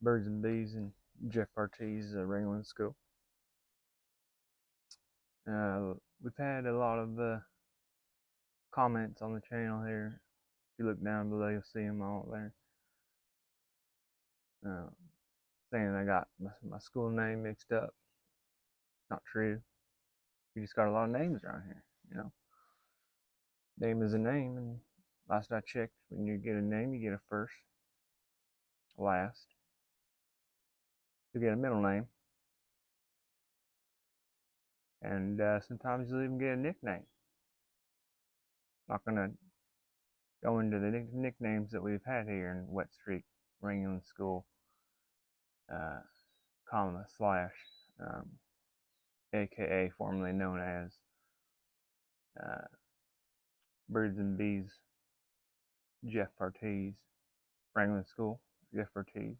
Birds and Bees and Jeff Bart's Wrangling School. We've had a lot of comments on the channel here. If you look down below, you'll see them all there. Uh, Saying I got my school name mixed up. Not true. We just got a lot of names around here, you know. Name is a name, and last I checked, when you get a name, you get a first, a last. You get a middle name, and sometimes you'll even get a nickname. Not gonna go into the nicknames that we've had here in Wet Street Wrangling School, comma slash, aka formerly known as uh, Birds and Bees Jeff Bart's Wrangling School, Jeff Bart's.